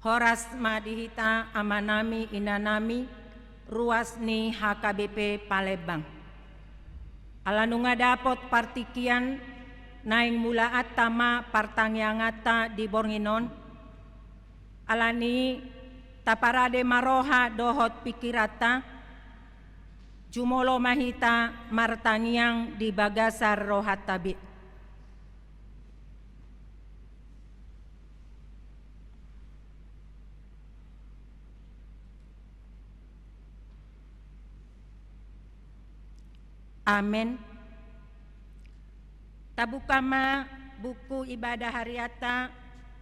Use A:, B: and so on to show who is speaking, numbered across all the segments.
A: Horas madihita amanami inanami ruasni HKBP Palembang. Alanu ngadapot partikian naing mula atama partangyangata di Bornginon. Alani taparade maroha dohot pikirata jumolo mahita martangiang di bagasar rohat tabi. Amin. Tabukama buku ibadah hariata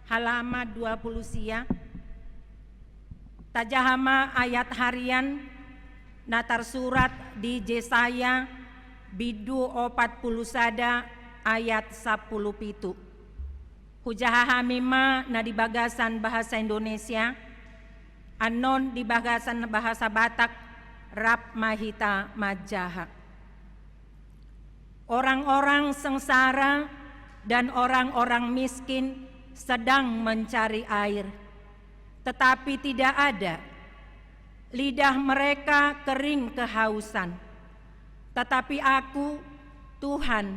A: halaman 20 sia. Tajahama ayat harian natar surat di Jesaya bidu 40 sada ayat 10 pitu. Hujahahamima na di bagasan bahasa Indonesia, anon di bagasan bahasa Batak, rap mahita majaha. Orang-orang sengsara dan orang-orang miskin sedang mencari air, tetapi tidak ada. Lidah mereka kering kehausan. Tetapi aku, Tuhan,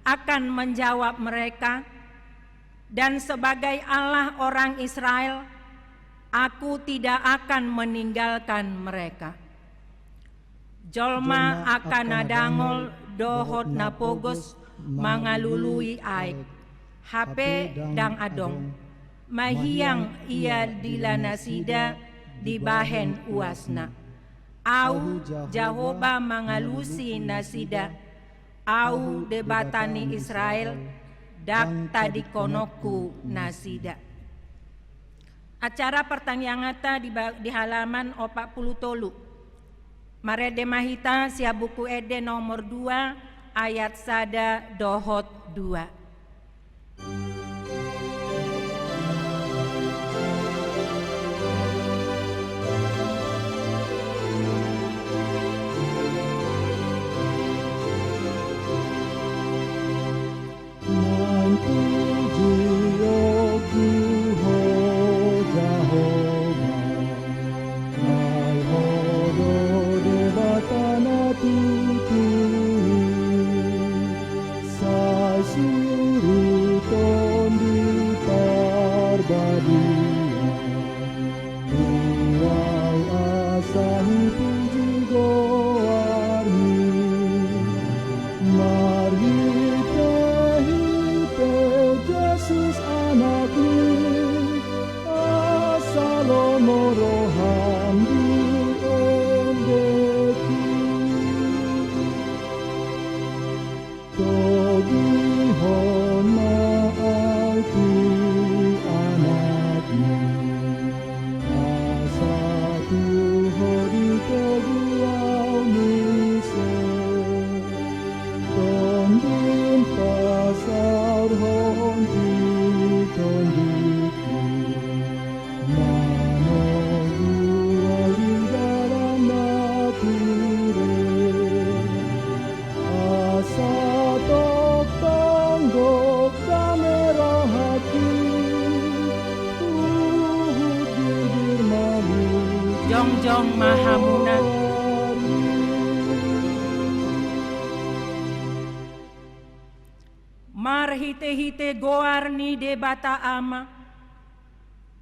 A: akan menjawab mereka, dan sebagai Allah orang Israel, aku tidak akan meninggalkan mereka. Jolma akan nadangol dohot napogos mangalului aik, hape dang adong, mahiang ia dilanasida di bahen uasna. Au Jahoba mangalusi nasida, au debatani Israel, dak tadi konoku nasida. Acara pertanyangata di halaman 40 Marede mahita sia buku ede nomor 2 ayat sada dohot 2. Jongjong Mahamuna. Mar hite-hite goarni debata ama,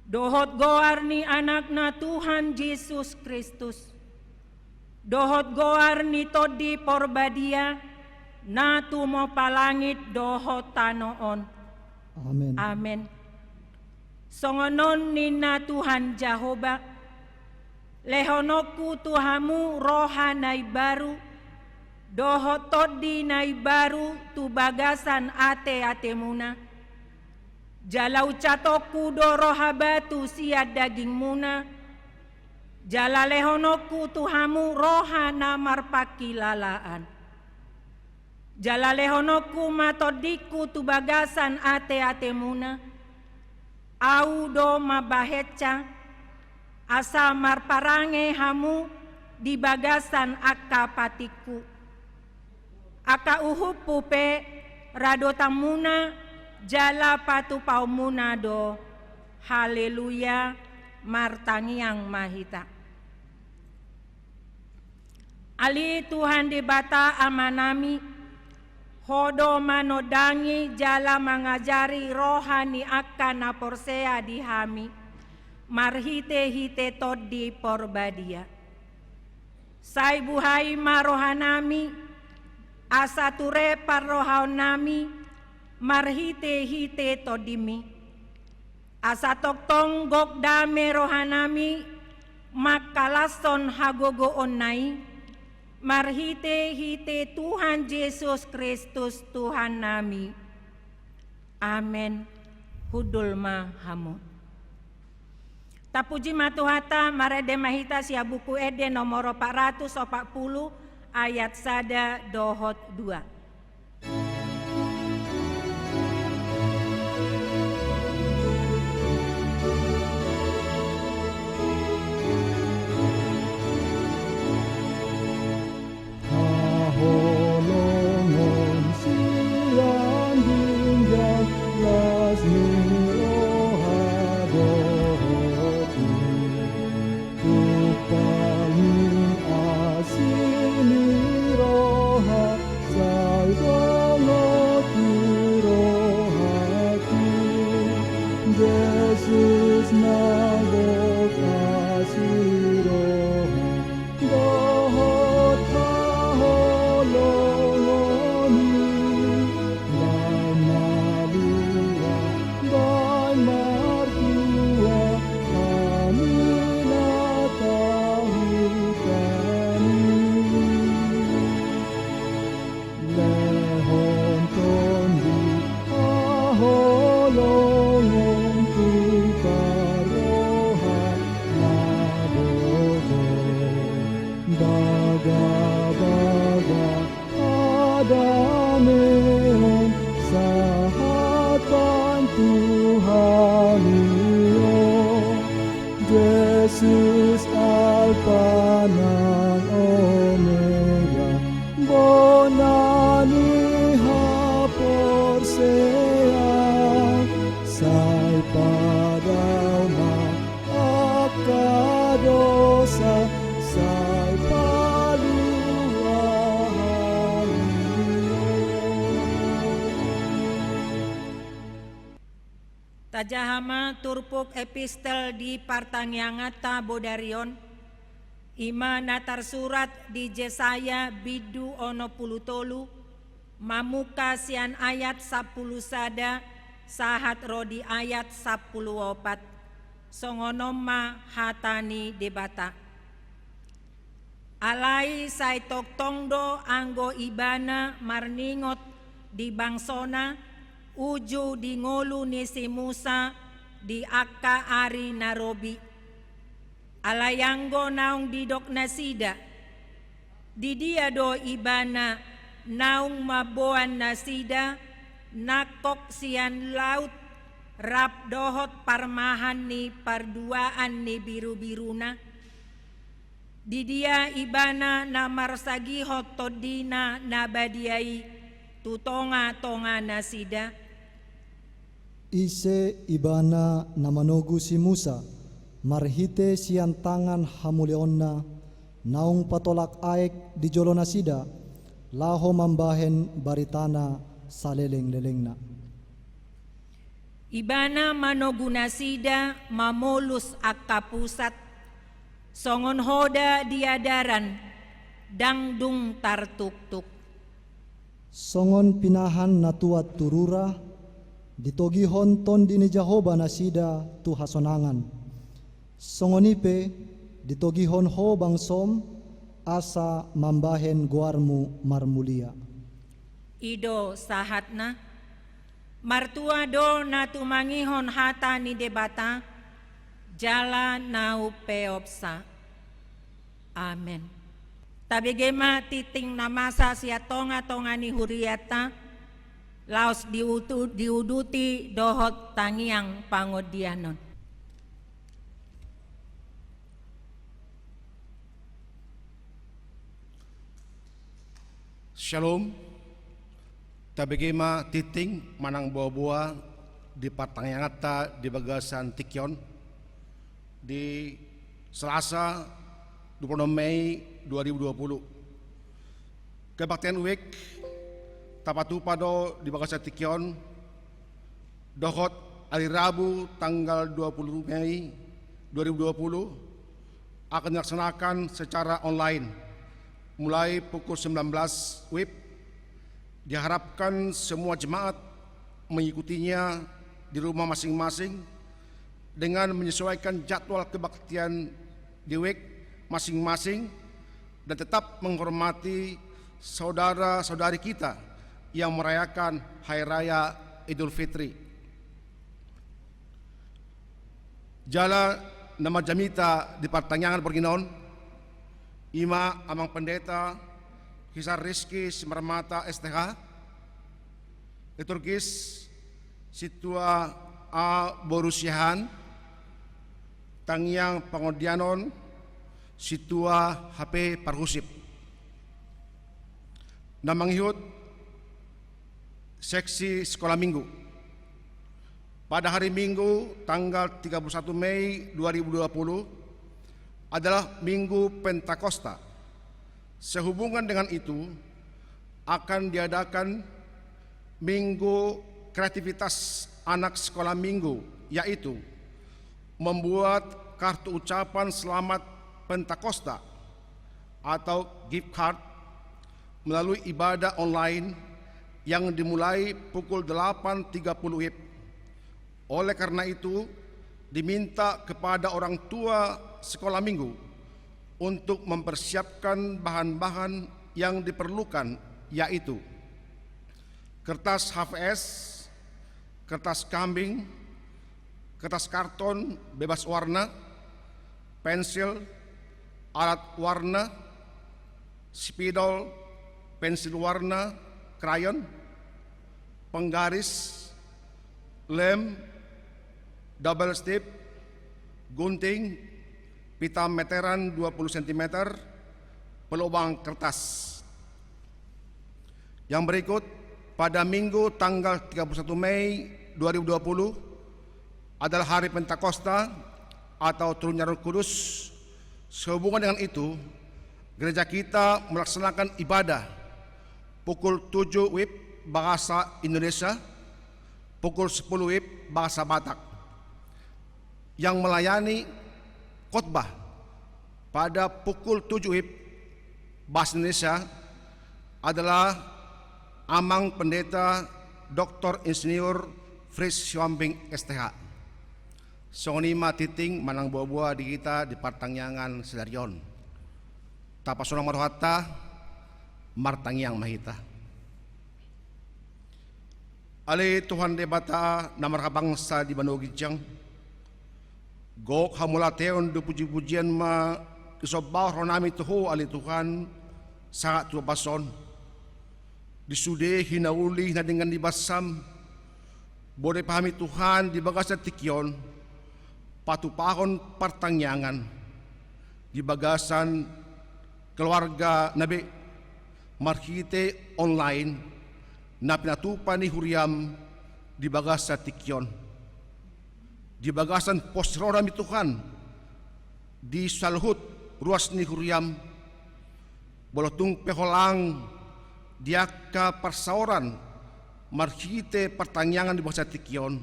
A: dohot goarni anakna Tuhan Yesus Kristus, dohot goarni todi porbadia, na tumo palangit dohot tanoon.
B: Amen.
A: Amen. Songonon nina Tuhan Jahoba, lehonoku Tuhamu roha nai baru, dohot todi nai baru tu bagasan ate muna. Jalau catoku do roha batu siad daging muna. Jala lehonoku Tuhamu roha namar pakilalaan. Jala lehonoku matodiku tu bagasan ate muna. Au do mabaheca asa marparange hamu di bagasan akka patiku. Aka uhupu pe rado tamuna jala patu paumuna do Haleluya, martangiang mahita. Ali Tuhan di bata amanami, hodo manodangi jala mengajari rohani akan naporsea dihami, marhite hite todi porbadia. Sai buhai marohanami, asature parrohanami, marhite hite todimi. Asatoktong gokdame rohanami, makalason hagogoon nai, marhite hite Tuhan Yesus Kristus Tuhan nami. Amen. Hudul mahamu. Tapuji matuhata marede mahita sia buku ede nomor 440 ayat sada dohot 2. Tajahama turpuk epistel di partangiangata bodarion, ima natar surat di Jesaya bidu ono pulutolu, mamuka sian ayat 10 sada, sahat rodi ayat 10 opat, songonoma hatani debata. Alai sai tok tongdo anggo ibana marningot di bangsona, uju di ngolu ni si Musa di akka ari narobi. Alayanggo naung didok nasida, di dia do ibana naung maboan nasida, nakok sian laut, rap dohot parmahan ni parduaan ni biru-biruna. Di dia ibana namar sagihot todina nabadiai, tutonga-tonga nasida.
B: Ise ibana namanogu si Musa, marhite sian tangan hamuleonna, naung patolak aek di jolo nasida, laho mambahen baritana saleleng-lelengna.
A: Ibana manogu nasida mamolus akka pusat, songon hoda diadaran, dangdung tartuk-tuk.
B: Songon pinahan natuat turura, ditogihon ton dini Jahoba nasida tu hasonangan. Songonipe ditogihon ho bangsom asa mambahen guarmu marmulia.
A: Ido sahatna, martua do na tumangihon hata ni debata, jala nau peopsa. Amen. Tabigema titing namasa sia tonga-tonga ni huriata, laos diuduti dohot tangiang pangodianon.
C: Shalom. Tabigema titing manang buah-buah di Partangangata di Bagasan Tikyon di Selasa 26 Mei 2020. Kebaktian uik tapatu pado di Bagasan Tikyon dohot hari Rabu tanggal 20 Mei 2020 akan dilaksanakan secara online mulai pukul 19 WIB. Diharapkan semua jemaat mengikutinya di rumah masing-masing dengan menyesuaikan jadwal kebaktian di WIB masing-masing dan tetap menghormati saudara-saudari kita yang merayakan Hari Raya Idul Fitri. Jala nama jamita di Partanyangan Porginon, Ima Amang Pendeta Hisar Rizki Simarmata STH, Liturgis Situa A Borusiahan, Tangyang Pangodianon, Situa HP Parhusip. Namanghiyut Seksi Sekolah Minggu. Pada hari Minggu tanggal 31 Mei 2020 adalah Minggu Pentakosta. Sehubungan dengan itu akan diadakan Minggu Kreativitas Anak Sekolah Minggu, yaitu membuat kartu ucapan selamat Pentakosta atau gift card melalui ibadah online yang dimulai pukul 8.30 WIB. Oleh karena itu, diminta kepada orang tua sekolah minggu untuk mempersiapkan bahan-bahan yang diperlukan, yaitu kertas HVS, kertas kambing, kertas karton bebas warna, pensil, alat warna, spidol, pensil warna, krayon, penggaris, lem, double stip, gunting, pita meteran 20 cm, pelubang kertas. Yang berikut, pada Minggu tanggal 31 Mei 2020 adalah Hari Pentakosta atau Turunnya Roh Kudus. Sehubungan dengan itu, gereja kita melaksanakan ibadah pukul 7 WIB bahasa Indonesia, pukul 10 WIB bahasa Batak. Yang melayani khotbah pada pukul 7 WIB bahasa Indonesia adalah Amang Pendeta Dr. Insinyur Fritz Siombing STH. Sonima titing manang buah-buah di kita di Partangyangan Sedarion. Tapasonang marohata Martangyang Mahita. Ali Tuhan debata namar bangsa di Banogijang. Gok hamulateon du puji-pujian ma isobaw ronami tuho ali Tuhan sangat tua bason. Disude hinauli na dengan dibasam. Boleh pahami Tuhan di Bagasan Tikyon. Patupahon Partangyangan. Di Bagasan keluarga Nabi Marhite online na pinatupan ni Huriam di Bagasan Tikyon. Di Bagasan Posrorami Tuhan di Salhut ruas ni Huriam bolotung peholang diaka persaoran Marhite Partangyangan di Bagasan Tikyon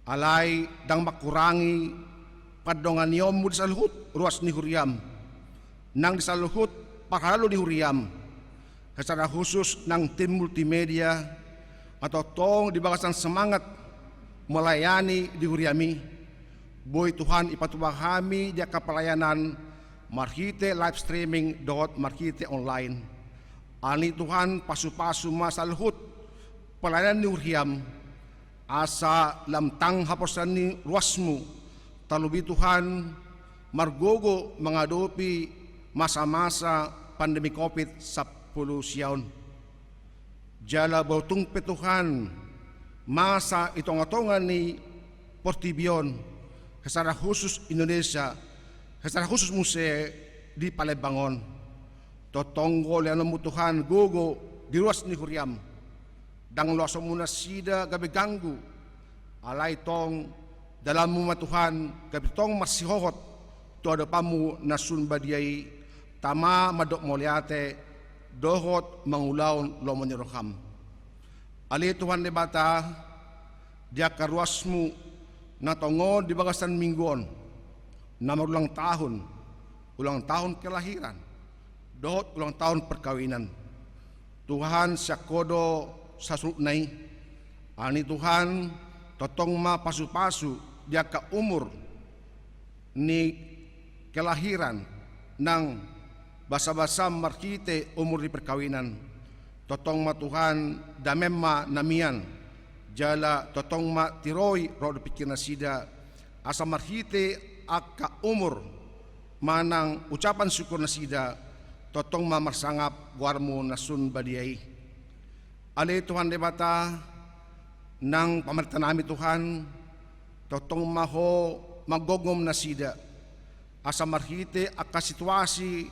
C: alai dang makurangi padongan niomu di Salhut ruas ni Huriam nang di Salhut pakalalu di Huriam secara khusus nang tim multimedia atau tong di Bagasan semangat melayani di Huriami. Boy Tuhan ipatubahami dia kapelayanan Marhite live streaming Marhite online. Ani Tuhan pasu-pasu masalhut pelayanan di Huriam asa lamtang haposan ni ruasmu talubi Tuhan margogo menghadapi masa-masa pandemi COVID-19 siyaon. Jala bautung petuhan masa itong-atongan ni Portibion secara khusus Indonesia, secara khusus Muse di Palembang. Totonggol yang Tuhan gogo di ruas ni Huriam. Dang loso muna sida gabe ganggu alay tong dalam mo matuhan kapitong masihohot to ada pamu nasun badiay tama madok moliate dohot mangulaon lomonyeroham. Ali Tuhan de bata dia karuasmu na tongo di bagasan mingguon na ulang tahun kelahiran, dohot ulang tahun perkawinan. Tuhan syakodo sasulnai, ani Tuhan totong ma pasu-pasu dia ka umur ni kelahiran nang basa-basa markite umur di perkawinan. Totong ma Tuhan damemma namian jala totong ma tiroi rodo pikir nasida asa marhite akka umur manang ucapan syukur nasida totong ma marsangap guarmu nasun badiai. Ale Tuhan debata nang pamerintah nami Tuhan totong maho magogom nasida asa marhite akka situasi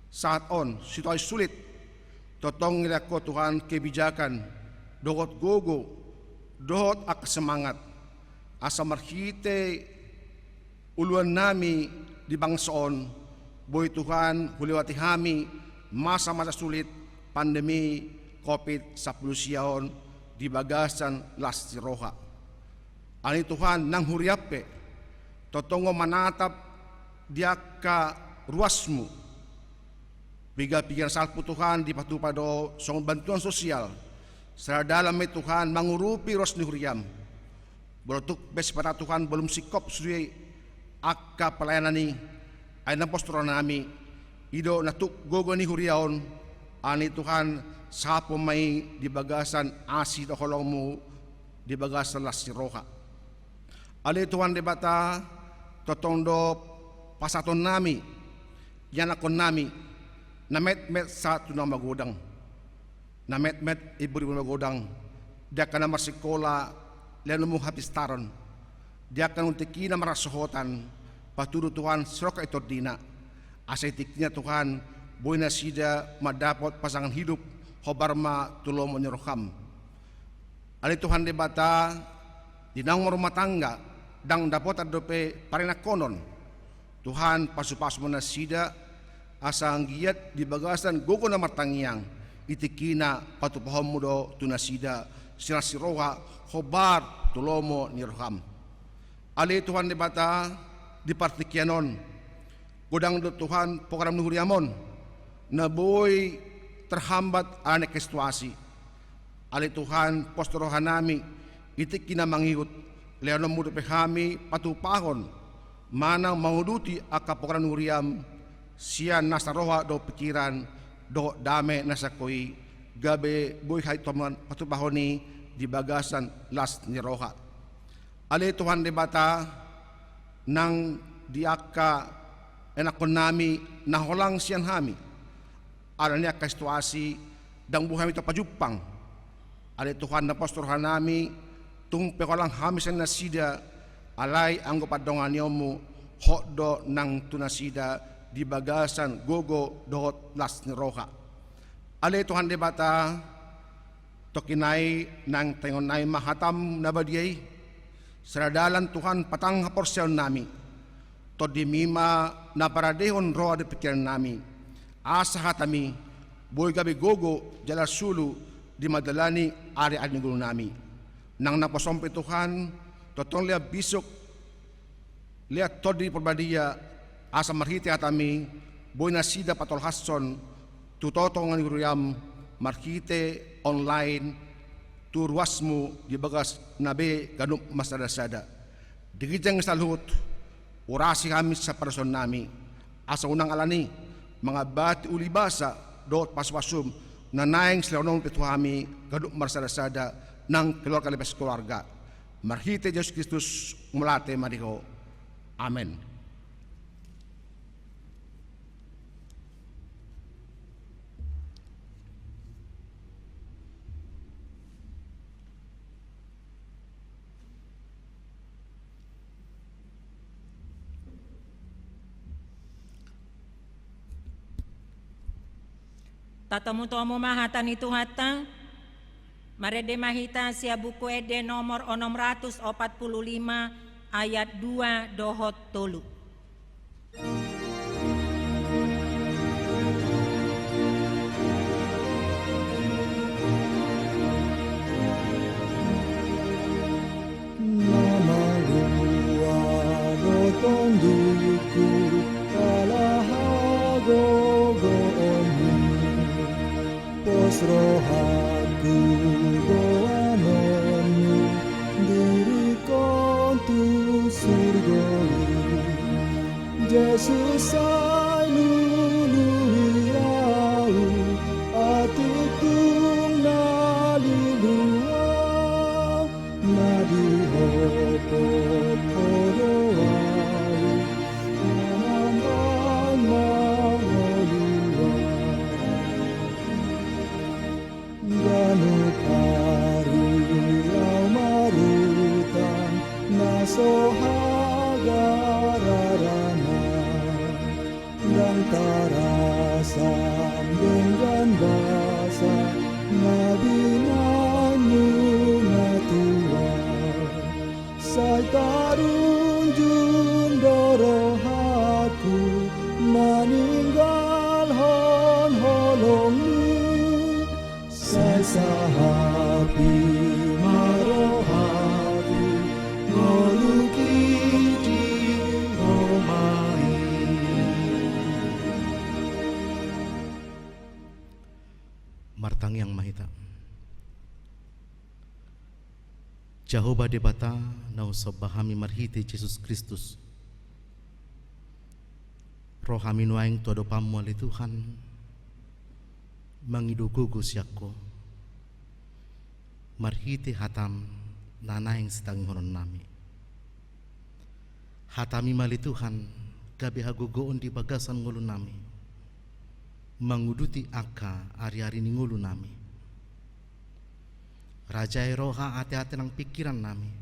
C: saat situasi sulit totong nilako Tuhan kebijakan dohot gogo dohot ak semangat asa marhite uluan nami di bangsaon boy Tuhan huliwati hami masa-masa sulit pandemi COVID-19 siyaon di bagasan las roha. Ani Tuhan nang huriape totongo manatap dia ka ruasmu biga pikiran salpu Tuhan di patupado song bantuan sosial serta dalam Tuhan mengurupi ros ni huriam bolotuk bes pada Tuhan belum sikop suri akka pelayanan ni ay napostro nami ido natuk gogo ni huriaon ani Tuhan sapo may di bagasan asi to holongmu di bagasan las roha. Ali Tuhan di bata totondo pasaton nami yanakon nami na met sa tunang magodang, na met ibu magodang, dia kana marsikola leno mo hapistaron, dia kana untiki na marasohotan, paturo Tuhan seroka ito dina, asaitiknya Tuhan, boy na sida madapot pasangan hidup, hobarma tulomo nyeroham. Ali Tuhan debata, dinang rumah tangga, dang dapot adope parinakonon, Tuhan pasu-pasu mo na sida, asa ang giat di bagasan gogo na martangiang itikina patupahom mo do tunasida sinasiroha hobar tulomo nirham. Ali Tuhan di bata di partikyanon godang do Tuhan program nuhuriamon na boy terhambat anek situasi. Ali Tuhan postorohan nami itikina mangiut leono mo do pehami patupahon manang manguduti akka program nuhuriam siya nasa roha do pikiran do dame nasa koi gabe boy hay toman patubahoni di bagasan las ni roha. Ali Tuhan di bata nang diaka enakon nami naholang siyan hami ala niya ka situasi dang buhay ito pajupang. Ali Tuhan na pastorhan nami tung pekolang hami sa nasida alay ang gupadongan niyo mo hokdo nang tunasida di bagasan gogo dohot las ni roha. Ali Tuhan di bata tokinay nang tengonay mahatam na badiyay seradalan Tuhan patang haporsyon nami to di mima na paradehon roha di pikiran nami asa hatami boy gabi gogo jala sulu di madalani ari-ari ni gulo nami nang naposompe Tuhan totong liya bisok liya todi perbadiya asa marhiti atami boy na sida patol hason tutotong ang guruyam marhite online turwasmu di bagas nabe ganup masada-sada digijang salhut urasi kami sa person nami asa unang alani mga bati ulibasa dot paswasum na naing silaunong pituhami ganup masada-sada ng keluarga marhite Diyos Kristus mulate mariho. Amen.
A: Tatamu to mo mahatan itu hatang Marede mahita sia buku Eden nomor 645 ayat 2 dohot tolu.
B: Tondiku alahago gooni pos rohaku goanonu diriku tu surgoi Yesus ay luluirau atitung naliluau nadihopo sohagararana dan tarasam dengan basa nabinanyu natua sai tarunjun dorohaku maninggal hon holongi sai sahapi marohaku ngolukiti omai.
D: Martang yang mahita Jehovah debata nau sobahami marhite Jesus Kristus rohami nuaing tuado pamuali Tuhan mangidugugu siakko marhite hatam nanaing sedang honon nami hatami mali Tuhan gabi hagogoon di bagasan ngulu nami manguduti aka ari-ari ni ngulu nami Raja roha ate-ate nang pikiran nami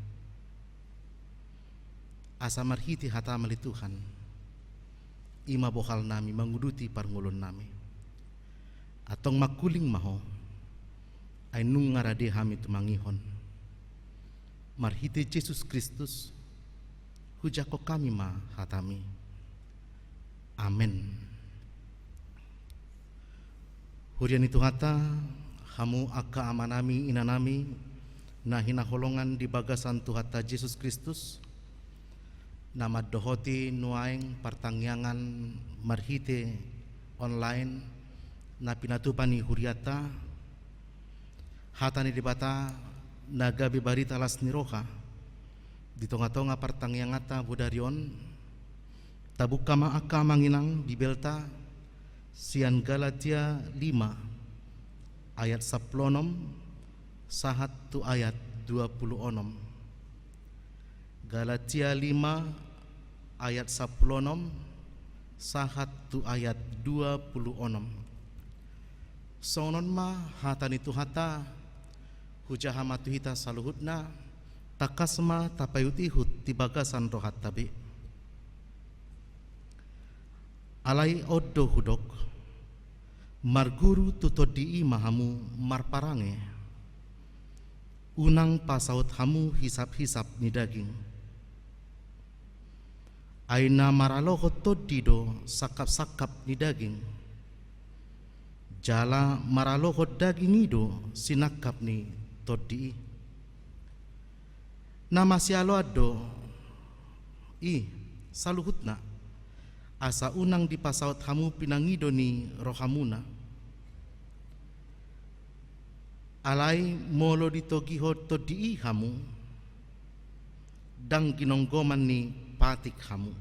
D: asa marhiti hata mali Tuhan ima bohal nami manguduti parngulun nami atong makuling maho ay nung ngarade hami tumangihon marhiti Jesus Kristus hujako kami ma hatami amen. Hurian itu hata hamu aka amanami inanami na hinaholongan di bagasan Tuhata Jesus Kristus nama dohoti nuaing partangyangan marhite online na pinatupani huriata hatani dibata naga bibarita las niroha di tonga-tonga partangyangata budarion tabuka maaka manginang bibelta sian Galatia 5 ayat 10 sahat tu ayat 26 Galatia 5 ayat 10 sahat tu ayat 26 sonon ma hatan itu hata hujaha matuhita saluhutna takasma tapayutihut tibagasan rohat tabi alai oddo hudok marguru tutodi mahamu marparange unang pasaut hamu hisap-hisap ni daging aina maralohot todido sakap-sakap ni daging jala maralohot daging ido sinakap ni todi nama sialo ado saluhutna asa unang di pasaut hamu pinangido ni rohamuna alai molo ditogiho todi hamu dang ginonggoman ni patik hamu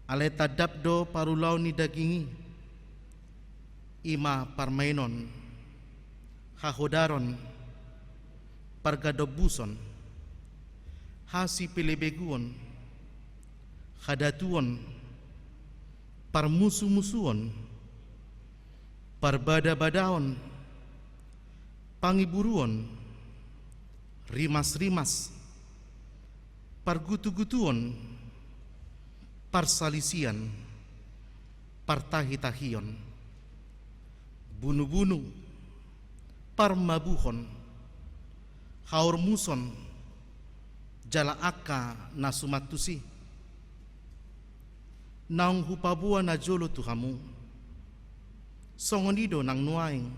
D: alai tadabdo parulau ni dagingi ima parmainon hahodaron pargadobuson hasi pelebeguon hadatuon parmusu-musuon parbada-badaon pangiburuon rimas-rimas pargutu-gutuon parsalisian partahi-tahion bunuh-bunuh parmabuhon, haur muson, jala aka nasumatusi, naung hupabua na jolo tuhamu, songonido nang nuaing,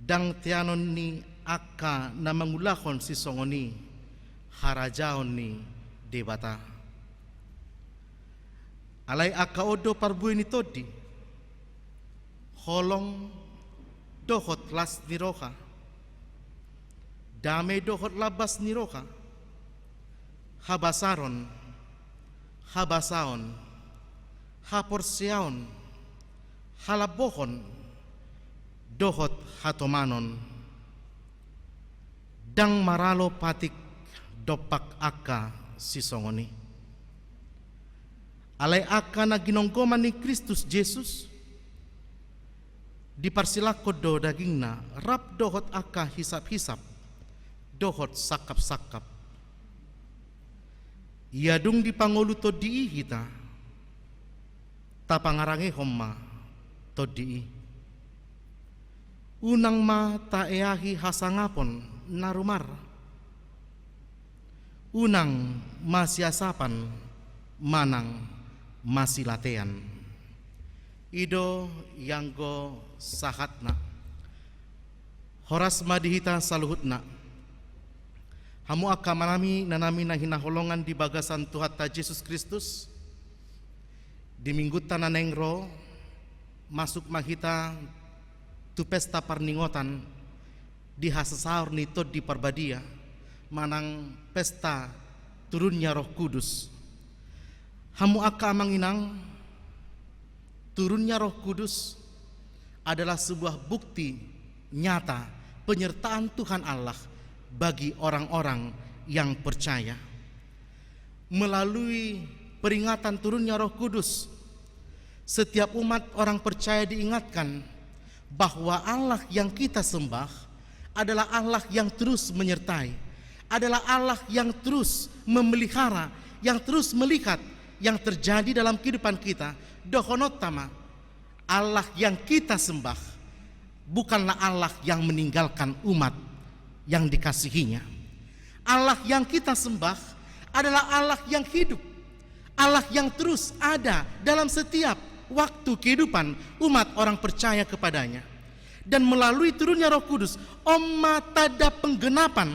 D: dang tianon ni aka na mangulahon si songoni, harajaon ni debata. Alay aka odo parbuy ni todi, holong dohot las ni roha, dame dohot labas ni roha, habasaron, habasaon, haporsiaon, halabohon, dohot hatomanon, dang maralo patik dopak aka si songoni. Alay aka na ginonggoman ni Kristus Jesus, diparsilakod do daging na rap dohot aka hisap-hisap, dohot sakap-sakap. Iadung di pangulu to dii hita, tapangarange homma to dii. Unang ma taeahi hasangapon narumar, unang masiasapan manang masilatean. Ido yanggo sahatna, horas madihita saluhutna, hamu aka manami nanami na hinaholongan di bagasan Tuhan ta Yesus Kristus, di mingguta na nengro masuk mahita tu pesta parningotan di hasasaur ni tod di parbadia, manang pesta turunnya Roh Kudus. Hamu aka manginang turunnya Roh Kudus adalah sebuah bukti nyata penyertaan Tuhan Allah bagi orang-orang yang percaya. Melalui peringatan turunnya Roh Kudus, setiap umat orang percaya diingatkan bahwa Allah yang kita sembah adalah Allah yang terus menyertai, adalah Allah yang terus memelihara, yang terus melihat yang terjadi dalam kehidupan kita. Dohonotama, Allah yang kita sembah bukanlah Allah yang meninggalkan umat yang dikasihinya. Allah yang kita sembah adalah Allah yang hidup, Allah yang terus ada dalam setiap waktu kehidupan umat orang percaya kepadanya. Dan melalui turunnya Roh Kudus, omma tada penggenapan,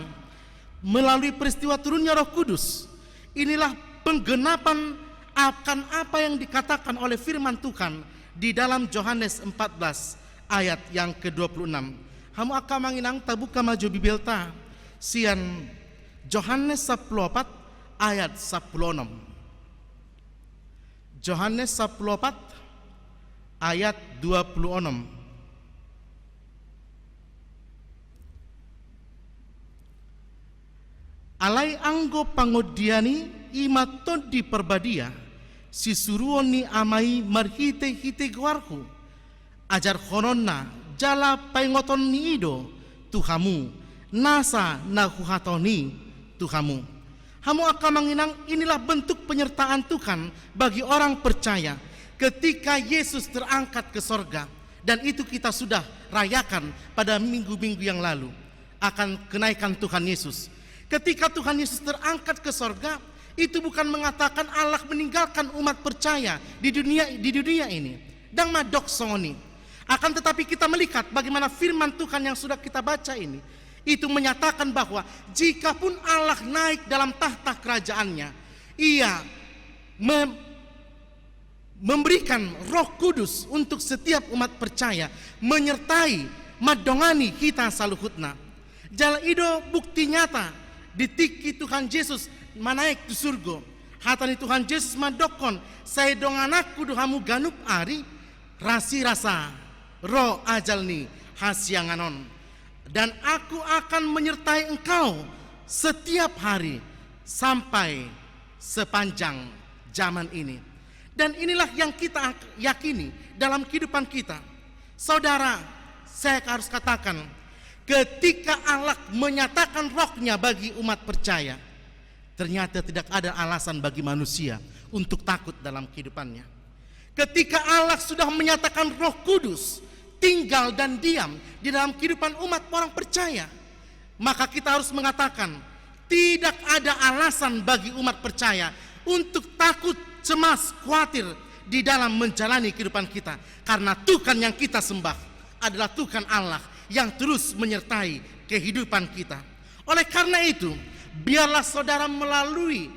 D: melalui peristiwa turunnya Roh Kudus, inilah penggenapan akan apa yang dikatakan oleh firman Tuhan di dalam Yohanes 14 ayat yang ke-26. Hamu aka manginang tabuka maju bibelta sian Yohanes 14 ayat 16. Yohanes 14 ayat 26. Alai anggo pangodiani imaton di perbadia, si suruoni amai marhite-hite guarku, ajar hononna jala paingoton ni ido tuhamu, nasa nahuhatoni tuhamu. Hamu akan menginang inilah bentuk penyertaan Tuhan bagi orang percaya ketika Yesus terangkat ke sorga. Dan itu kita sudah rayakan pada minggu-minggu yang lalu akan kenaikan Tuhan Yesus. Ketika Tuhan Yesus terangkat ke sorga, itu bukan mengatakan Allah meninggalkan umat percaya di dunia ini. Dang madok songoni. Akan tetapi kita melihat bagaimana firman Tuhan yang sudah kita baca ini, itu menyatakan bahwa jikapun Allah naik dalam tahta kerajaannya, ia memberikan Roh Kudus untuk setiap umat percaya, menyertai madongani kita saluhutna. Jala ido bukti nyata ditiki Tuhan Yesus manaik di surga. Hatani Tuhan Yesus madokon, saya dong anakku dohamu ganup ari rasi rasa roh ajalni hasyanganon, dan aku akan menyertai engkau setiap hari sampai sepanjang zaman ini. Dan inilah yang kita yakini dalam kehidupan kita. Saudara, saya harus katakan, ketika Allah menyatakan rohnya bagi umat percaya, ternyata tidak ada alasan bagi manusia untuk takut dalam kehidupannya. Ketika Allah sudah menyatakan Roh Kudus, tinggal dan diam di dalam kehidupan umat orang percaya, maka kita harus mengatakan tidak ada alasan bagi umat percaya untuk takut, cemas, khawatir di dalam menjalani kehidupan kita, karena Tuhan yang kita sembah adalah Tuhan Allah yang terus menyertai kehidupan kita. Oleh karena itu, biarlah saudara melalui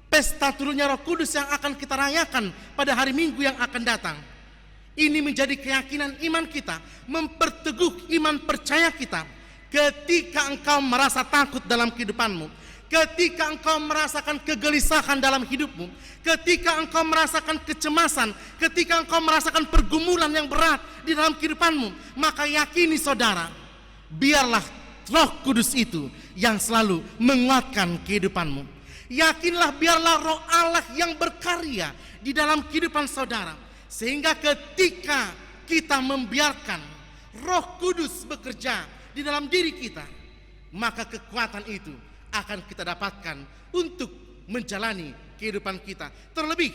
D: pesta turunnya Roh Kudus yang akan kita rayakan pada hari Minggu yang akan datang, ini menjadi keyakinan iman kita, memperteguh iman percaya kita. Ketika engkau merasa takut dalam kehidupanmu, ketika engkau merasakan kegelisahan dalam hidupmu, ketika engkau merasakan kecemasan, ketika engkau merasakan pergumulan yang berat di dalam kehidupanmu, maka yakini saudara, biarlah Roh Kudus itu yang selalu menguatkan kehidupanmu. Yakinlah biarlah Roh Allah yang berkarya di dalam kehidupan saudara, sehingga ketika kita membiarkan Roh Kudus bekerja di dalam diri kita, maka kekuatan itu akan kita dapatkan untuk menjalani kehidupan kita. Terlebih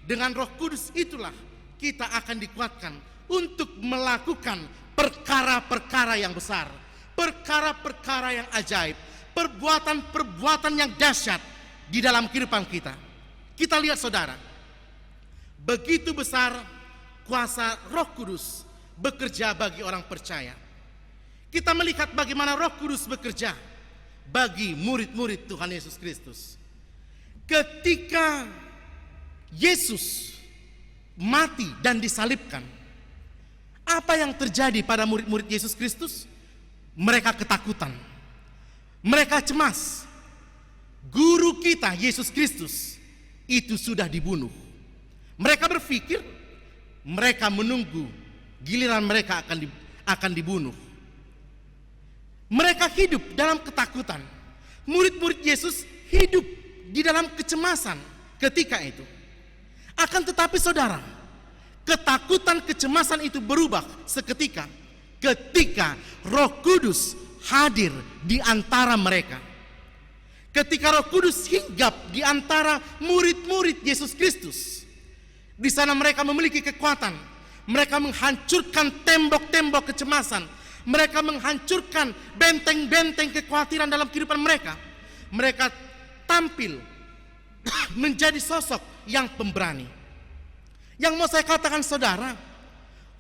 D: dengan Roh Kudus itulah kita akan dikuatkan untuk melakukan perkara-perkara yang besar, perkara-perkara yang ajaib, perbuatan-perbuatan yang dahsyat di dalam kehidupan kita. Kita lihat saudara, begitu besar kuasa Roh Kudus bekerja bagi orang percaya. Kita melihat bagaimana Roh Kudus bekerja bagi murid-murid Tuhan Yesus Kristus. Ketika Yesus mati dan disalibkan, apa yang terjadi pada murid-murid Yesus Kristus? Mereka ketakutan, mereka cemas. Guru kita Yesus Kristus itu sudah dibunuh. Mereka berpikir mereka menunggu giliran mereka akan dibunuh. Mereka hidup dalam ketakutan. Murid-murid Yesus hidup di dalam kecemasan ketika itu. Akan tetapi saudara, ketakutan kecemasan itu berubah seketika ketika Roh Kudus hadir di antara mereka. Ketika Roh Kudus hinggap di antara murid-murid Yesus Kristus, di sana mereka memiliki kekuatan. Mereka menghancurkan tembok-tembok kecemasan. Mereka menghancurkan benteng-benteng kekhawatiran dalam kehidupan mereka. Mereka tampil menjadi sosok yang pemberani. Yang mau saya katakan saudara,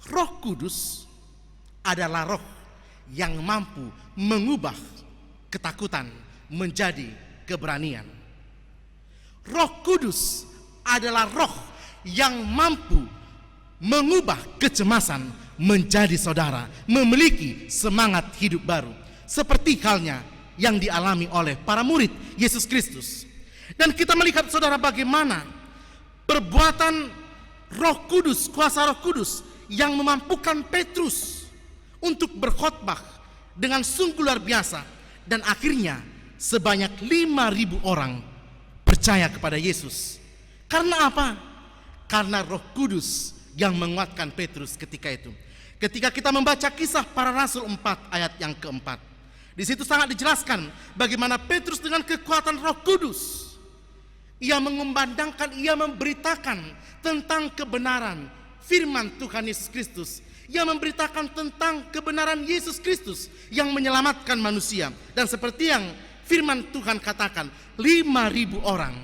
D: Roh Kudus adalah roh yang mampu mengubah ketakutan menjadi keberanian. Roh Kudus adalah roh yang mampu mengubah kecemasan menjadi saudara memiliki semangat hidup baru, seperti halnya yang dialami oleh para murid Yesus Kristus. Dan kita melihat saudara bagaimana perbuatan Roh Kudus, kuasa Roh Kudus yang memampukan Petrus untuk berkhotbah dengan sungguh luar biasa, dan akhirnya sebanyak 5.000 orang percaya kepada Yesus. Karena apa? Karena Roh Kudus yang menguatkan Petrus ketika itu. Ketika kita membaca Kisah Para Rasul 4 ayat yang keempat, di situ sangat dijelaskan bagaimana Petrus dengan kekuatan Roh Kudus, ia mengumandangkan, ia memberitakan tentang kebenaran firman Tuhan Yesus Kristus. Ia memberitakan tentang kebenaran Yesus Kristus yang menyelamatkan manusia. Dan seperti yang firman Tuhan katakan, 5.000 orang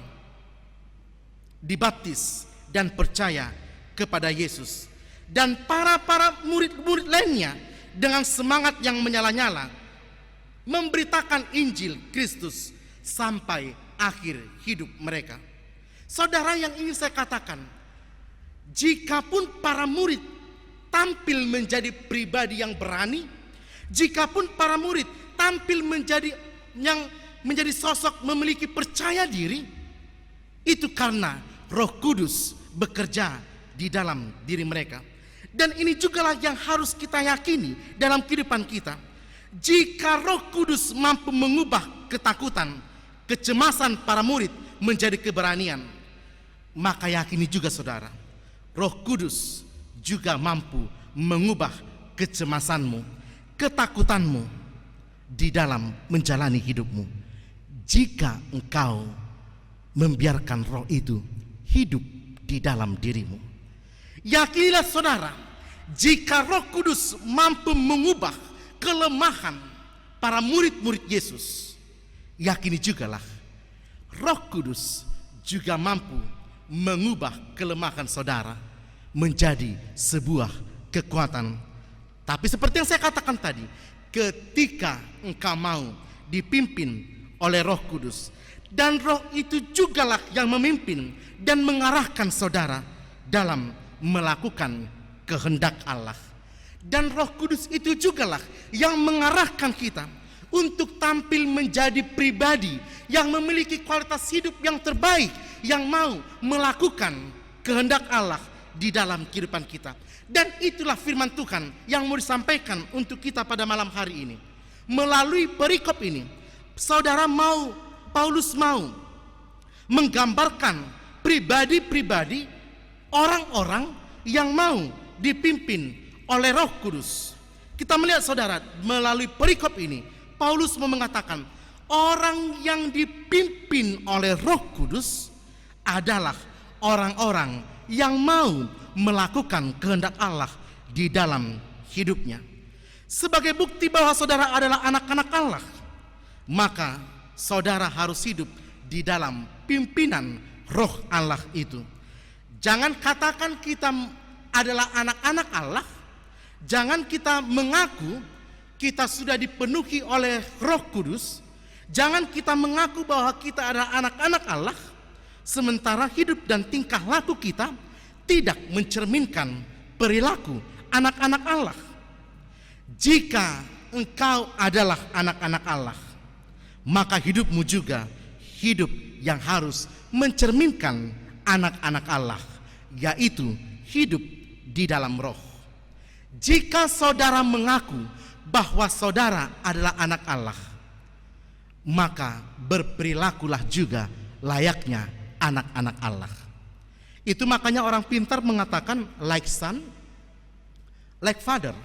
D: dibaptis dan percaya kepada Yesus. Dan para murid-murid lainnya dengan semangat yang menyala-nyala memberitakan Injil Kristus sampai akhir hidup mereka. Saudara, yang ingin saya katakan, jikapun para murid tampil menjadi pribadi yang berani, jikapun para murid tampil menjadi sosok memiliki percaya diri, itu karena Roh Kudus bekerja di dalam diri mereka. Dan ini jugalah yang harus kita yakini dalam kehidupan kita. Jika Roh Kudus mampu mengubah ketakutan, kecemasan para murid menjadi keberanian, maka yakini juga saudara, Roh Kudus juga mampu mengubah kecemasanmu, ketakutanmu di dalam menjalani hidupmu. Jika engkau membiarkan roh itu hidup di dalam dirimu. Yakinilah saudara, jika Roh Kudus mampu mengubah kelemahan para murid-murid Yesus, yakini jugalah Roh Kudus juga mampu mengubah kelemahan saudara menjadi sebuah kekuatan. Tapi seperti yang saya katakan tadi, ketika engkau mau dipimpin oleh Roh Kudus, dan Roh itu jugalah yang memimpin dan mengarahkan saudara dalam melakukan kehendak Allah. Dan Roh Kudus itu jugalah yang mengarahkan kita untuk tampil menjadi pribadi yang memiliki kualitas hidup yang terbaik, yang mau melakukan kehendak Allah di dalam kehidupan kita. Dan itulah firman Tuhan yang mau disampaikan untuk kita pada malam hari ini. Melalui perikop ini, Paulus mau menggambarkan pribadi-pribadi orang-orang yang mau dipimpin oleh Roh Kudus. Kita melihat saudara, melalui perikop ini Paulus mau mengatakan orang yang dipimpin oleh Roh Kudus adalah orang-orang yang mau melakukan kehendak Allah di dalam hidupnya. Sebagai bukti bahwa saudara adalah anak-anak Allah, maka saudara harus hidup di dalam pimpinan Roh Allah itu. Jangan katakan kita adalah anak-anak Allah. Jangan kita mengaku kita sudah dipenuhi oleh Roh Kudus. Jangan kita mengaku bahwa kita adalah anak-anak Allah, sementara hidup dan tingkah laku kita tidak mencerminkan perilaku anak-anak Allah. Jika engkau adalah anak-anak Allah, maka hidupmu juga hidup yang harus mencerminkan anak-anak Allah, yaitu hidup di dalam roh. Jika saudara mengaku bahwa saudara adalah anak Allah, maka berperilakulah juga layaknya anak-anak Allah. Itu makanya orang pintar mengatakan like son, like father.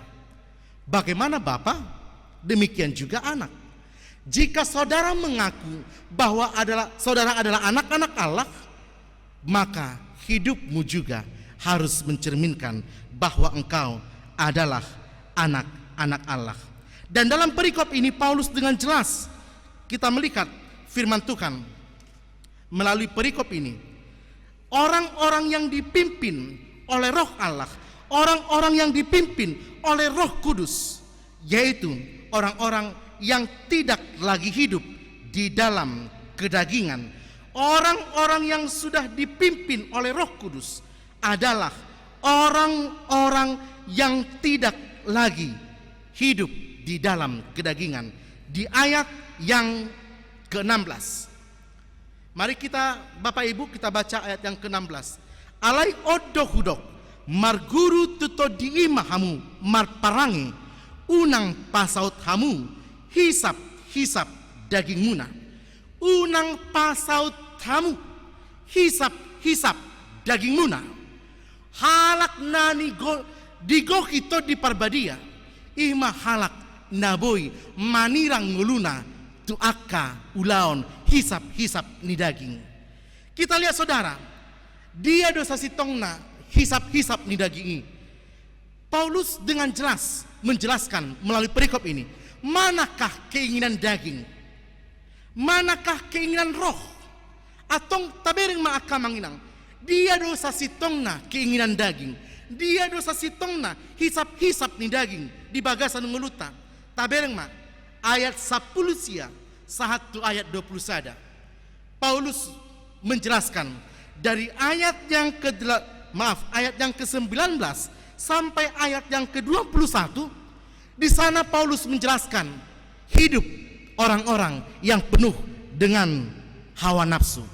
D: Bagaimana Bapa, demikian juga anak. Jika saudara mengaku bahwa saudara adalah anak-anak Allah, maka hidupmu juga harus mencerminkan bahwa engkau adalah anak-anak Allah. Dan dalam perikop ini Paulus dengan jelas kita melihat firman Tuhan melalui perikop ini. Orang-orang yang dipimpin oleh Roh Allah, orang-orang yang dipimpin oleh Roh Kudus, yaitu orang-orang yang tidak lagi hidup di dalam kedagingan. Orang-orang yang sudah dipimpin oleh Roh Kudus adalah orang-orang yang tidak lagi hidup di dalam kedagingan. Di ayat yang ke-16, mari kita Bapak Ibu kita baca ayat yang ke-16. Alai odohudok marguru tuto diima hamu marparangi unang pasaut hamu hisap daging muna. Unang pasaut hamu hisap daging muna. Halak nani digoki to di parbadia ima halak naboi manirang nguluna tu akka ulaon hisap ni daging. Kita lihat saudara, dia dosa sitongna hisap ni daging ini. Paulus dengan jelas menjelaskan melalui perikop ini, manakah keinginan daging, manakah keinginan roh, atong tabereng maaka manginang. Dia dosa sitongna keinginan daging, dia dosa sitongna hisap ni daging di bagasan nguluta. Tabereng ma ayat 10 sia 1 ayat 20 sada. Paulus menjelaskan dari ayat yang ke-19 sampai ayat yang ke-21. Di sana Paulus menjelaskan hidup orang-orang yang penuh dengan hawa nafsu.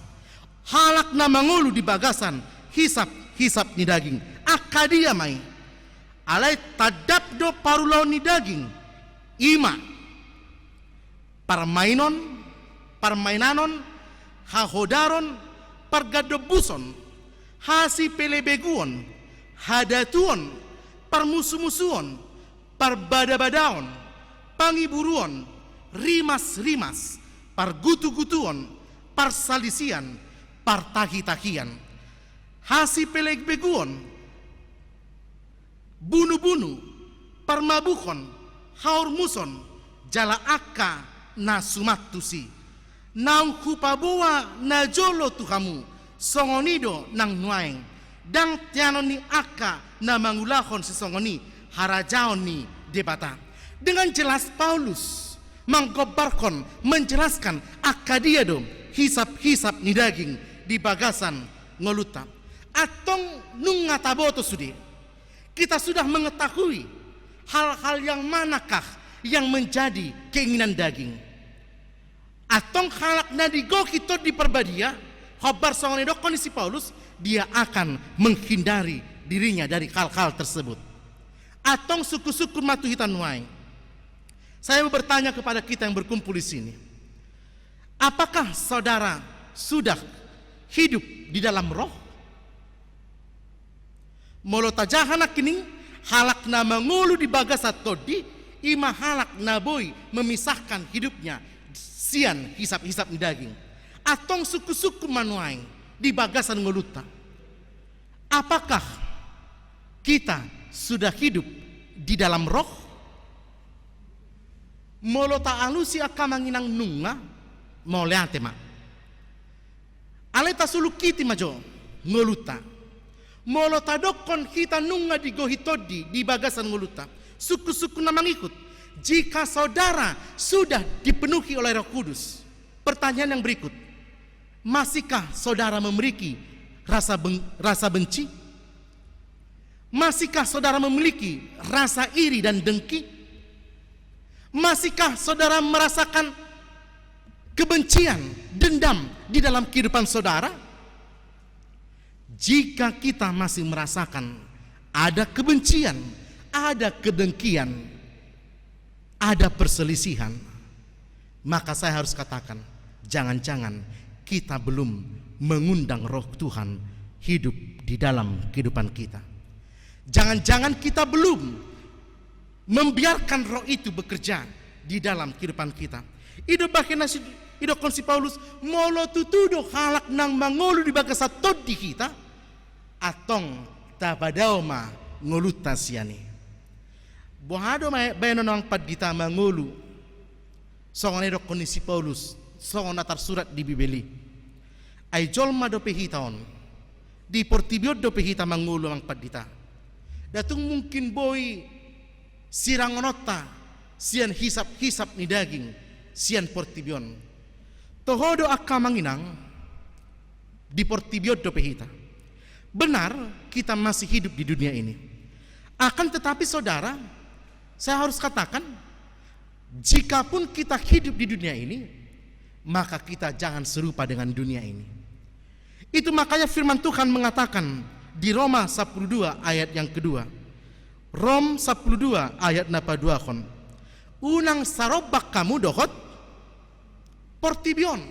D: Halak na mangulu di bagasan hisap ni daging. Akadia mai alai tadapdo parulau ni daging ima parmainanon hahodaron pargadobuson hasi pelebeguon hadatuon parmusu-musuon parbada-badaon pangiburuon rimas-rimas pargutu-gutuon parsalisian partahi-tahian hasi pelebeguon bunuh-bunuh, parmabukon, haur muson, jala akka na sumatusi, naung hupaboa na jolo tuhamu, songonido nang nuaeng, dang tiano ni akka na mangulahon sesongoni, harajaon ni debata. Dengan jelas Paulus menggobarkan, menjelaskan akadia dom, hisap-hisap ni daging di bagasan ngoluta. Atong nung ngataboto sudi, kita sudah mengetahui hal-hal yang manakah yang menjadi keinginan daging. Atong halak nadi go kita di perbadia, khobar songonedok kondisi Paulus, dia akan menghindari dirinya dari hal-hal tersebut. Atong suku-suku matuhitan waing. Saya mau bertanya kepada kita yang berkumpul di sini, apakah saudara sudah hidup di dalam roh? Molo tajahana kining halak na mengulu di bagas atodi, ima halak na boy memisahkan hidupnya sian hisap-hisap di daging. Atong suku-suku manuaing di bagasan ngoluta. Apakah kita sudah hidup di dalam roh? Molo ta alusi akamanginang nunga moleante ma. Aleta sulukiti majo ngoluta. Molo ta dokon kita nunga di gohitodi di bagasan ngoluta. Suku-suku na mengikut. Jika saudara sudah dipenuhi oleh Roh Kudus, pertanyaan yang berikut, masihkah saudara memiliki rasa benci? Masihkah saudara memiliki rasa iri dan dengki? Masihkah saudara merasakan kebencian, dendam di dalam kehidupan saudara? Jika kita masih merasakan ada kebencian, ada kedengkian, ada perselisihan, maka saya harus katakan, jangan-jangan kita belum mengundang Roh Tuhan hidup di dalam kehidupan kita. Jangan-jangan kita belum membiarkan roh itu bekerja di dalam kehidupan kita. Ido bahkan ido konsi Paulus molo tutudo halak nang mangolu di bagasa todi kita atong tabadaoma ngoluta siani. Bohado bayano nang padita mangolu songon ido konsi Paulus songon natar surat di Bibeli. Ay jolma do pehitaon di portibiot do pehita mangolu ang padita. Datung mungkin boy sirangonota sian hisap-hisap ni daging sian portibion tohodo akka manginang di portibion do pehita. Benar kita masih hidup di dunia ini, akan tetapi saudara, saya harus katakan, jikapun kita hidup di dunia ini, maka kita jangan serupa dengan dunia ini. Itu makanya firman Tuhan mengatakan di Roma 12 ayat yang kedua, Rom 12 ayat napa 2 kon. Unang sarobak kamu dohot portibion.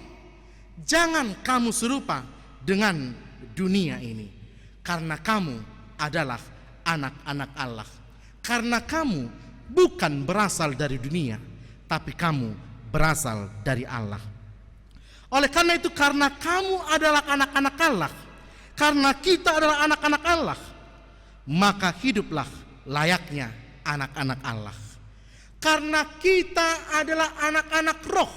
D: Jangan kamu serupa dengan dunia ini, karena kamu adalah anak-anak Allah. Karena kamu bukan berasal dari dunia, tapi kamu berasal dari Allah. Oleh karena itu, karena kamu adalah anak-anak Allah, karena kita adalah anak-anak Allah, maka hiduplah layaknya anak-anak Allah. Karena kita adalah anak-anak roh,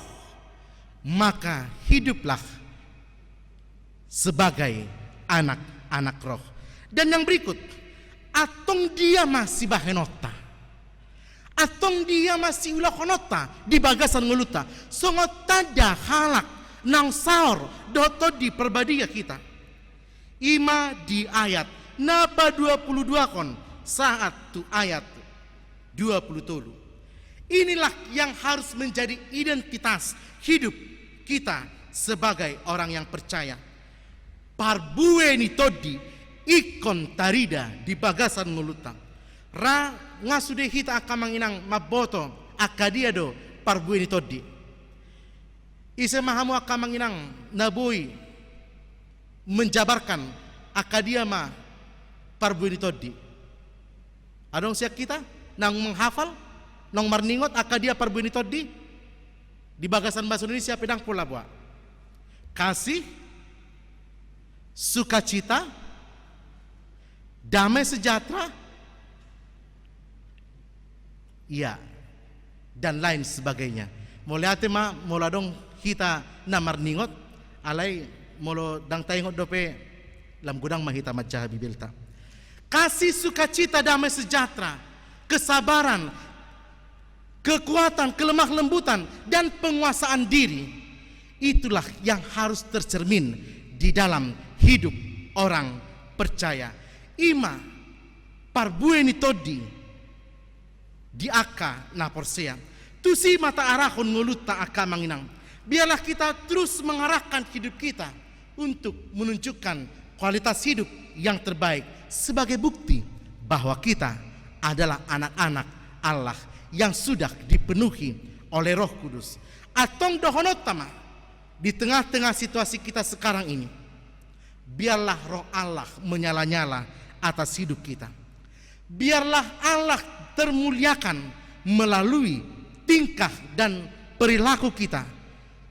D: maka hiduplah sebagai anak-anak roh. Dan yang berikut, atong dia masih bahenota, atong dia masih ulahonota di bagasan nguluta, songot tada halak nang saur doto di perbadia kita. Ima di ayat napa 22 kon saat tu ayat 20. Inilah yang harus menjadi identitas hidup kita sebagai orang yang percaya. Parbue ni todi ikon tarida di bagasan nguluta. Ra ngasude hita akamanginang maboto akadia do parbue ni todi. Ise mahamu akamanginang nabui menjabarkan akadia ma parbue ni todi. Adong siak kita nang menghafal nang marningot akadia parbue ni todi di bagasan bahasa Indonesia pedang pula buat kasih, sukacita, damai sejahtera, Iya, dan lain sebagainya. Moliate ma mola dong kita namar ningot alai molo dang tayingot dope lam gudang mahita majah bibilta. Kasih sukacita damai sejahtera, kesabaran, kekuatan, kelemah lembutan dan penguasaan diri, itulah yang harus tercermin di dalam hidup orang percaya. Ima parbueni todi di aka na porsea tusi mata arahon nguluta aka manginang. Biarlah kita terus mengarahkan hidup kita untuk menunjukkan kualitas hidup yang terbaik sebagai bukti bahwa kita adalah anak-anak Allah yang sudah dipenuhi oleh Roh Kudus. Atong dohonotama di tengah-tengah situasi kita sekarang ini, biarlah Roh Allah menyala-nyala atas hidup kita. Biarlah Allah termuliakan melalui tingkah dan perilaku kita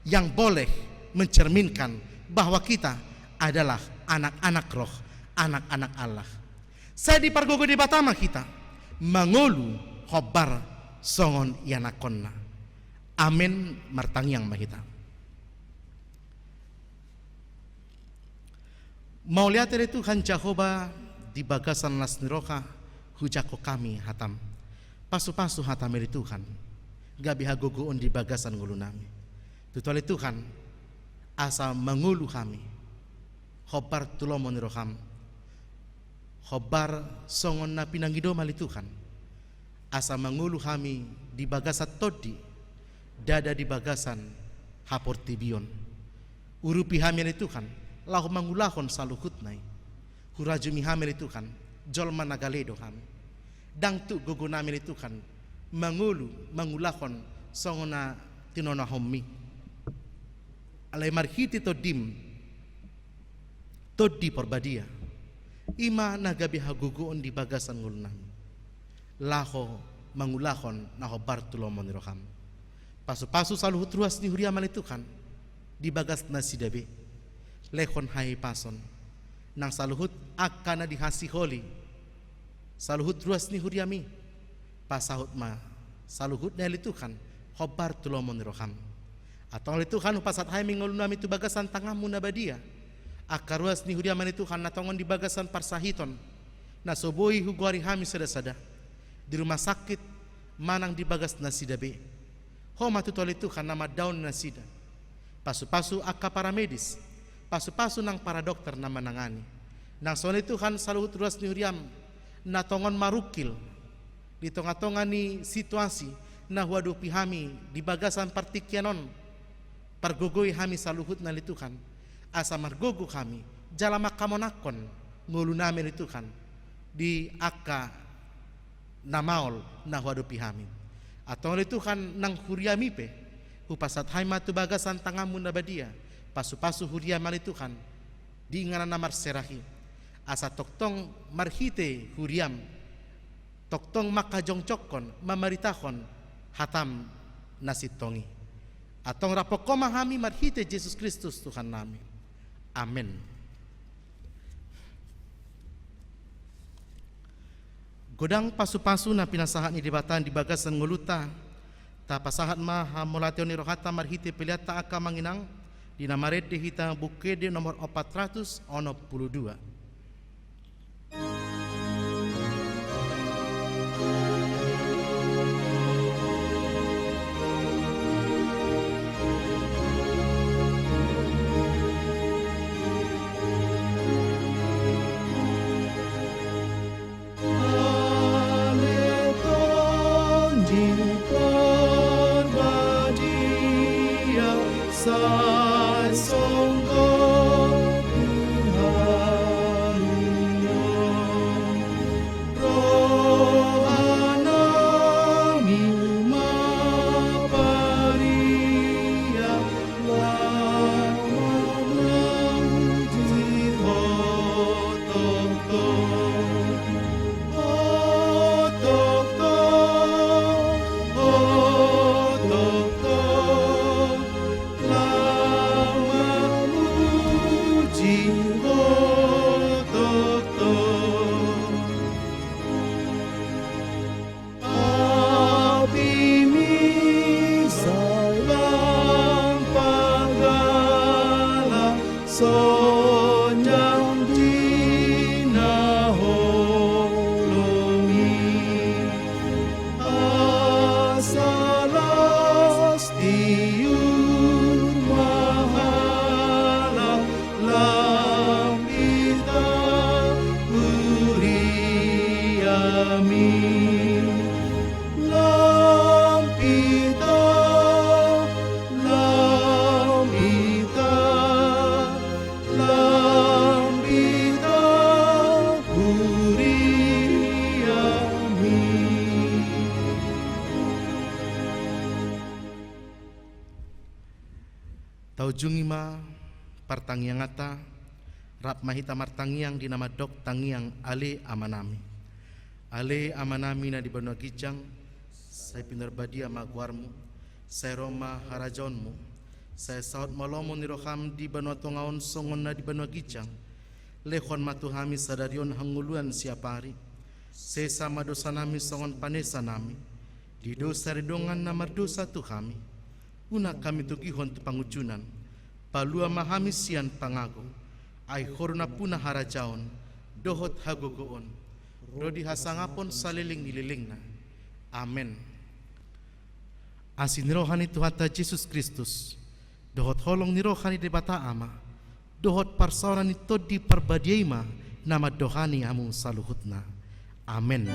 D: yang boleh mencerminkan bahwa kita adalah anak-anak Roh, anak-anak Allah. Saya dipargogo di Batama kita mangolu khobar songon yanakonna. Amin martangyang mahita. Mau lihat itu kan Jehovah di bagasan nasniroka hujako kami hatam. Pasu-pasu hatam dari Tuhan. Gabi hagogoon di bagasan ngulu nami. Tutuali Tuhan asa mengulu kami. Khobar tulomon roham. Khobar songon na pinangido mali Tuhan. Asa mengulu kami di bagasan todi. Dada di bagasan haportibion. Urupi hamil Tuhan. Lahu mangulahon saluhut nai. Hurajumi hamil Tuhan. Jolma nagaledo kami. Dang tu gogo namin Tuhan. Mangulahon songon na tinona hommi. Alai marhiti todim todi porbadia ima nagabi haguguon di bagasan ngulunam laho mangulahon naho bartulomon roham pasu-pasu saluhut ruas ni huria malitukan di bagas nasidabe lehon hai pason nang saluhut akana dihasi holi saluhut ruas ni huriami pasahut ma saluhut nalitukan hobar tulomon roham atau oleh Tuhan upasat hai mingolunam itu bagasan tangamu nabadia akaruas ni hudia man Tuhan natongon di bagasan parsahiton na soboi hugwari hami sada-sada di rumah sakit manang di bagas nasidabe ho matuto oleh Tuhan nama daun nasida pasu-pasu akka para medis pasu-pasu nang para dokter nama nangani nang soleh Tuhan saluhut ruas ni huriam natongon marukil di tonga-tonga ni situasi na huadu pihami di bagasan partikianon pargogoi hami saluhut na litukan asa margogo kami jalama kamonakon ngulu namin litukan di akka namaol na huadupi hami atau litukan nang huriami pe upasat hai matu bagasan tangamu na badia pasu-pasu huria malitukan di ingana namar serahi asa toktong marhite huriam toktong makajongcokon mamaritahon hatam nasitongi atong rapokoma kami marhite Yesus Kristus Tuhan nami. Amin. Godang pasu-pasu na pinasahat ni dibatan di bagasan nguluta ta pasahat ma hamulateo ni rohata marhite peliata aka manginang di namaret de hita bukede nomor 462.
B: yang dinaholongi asalas tiur mahala lambita uriami lampita lampita lampita uriami.
D: Taujungi ma partangiang ata rap mahita martangiang di nama dok tangiang ale amanami na di Banua Gijang saya pindarbadia magwarmu saya Roma harajonmu saya saud malomo niroham di Banua Tongaon songon na di Banua Gijang lehon matuhami sadarion hanguluan siapari sesama dosa nami songon panesa nami di dosa redongan nama dosa tu kami una kami tugihon tu pangujunan palua mahami sian pangago ai horna puna harajaon dohot hagogoon rodi hasangapon saliling nililingna amen. Asin rohani Tuhata Yesus Kristus dohot holong ni rohani de bata ama dohot parsaurani todi parbadiaima nama dohani amu saluhutna amen.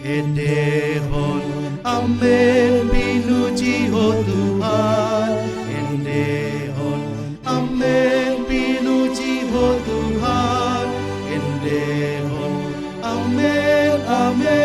B: Endehon, amen, pinuji ho Tuhan. Endehon, amen, pinuji ho Tuhan. Endehon, amen, amen.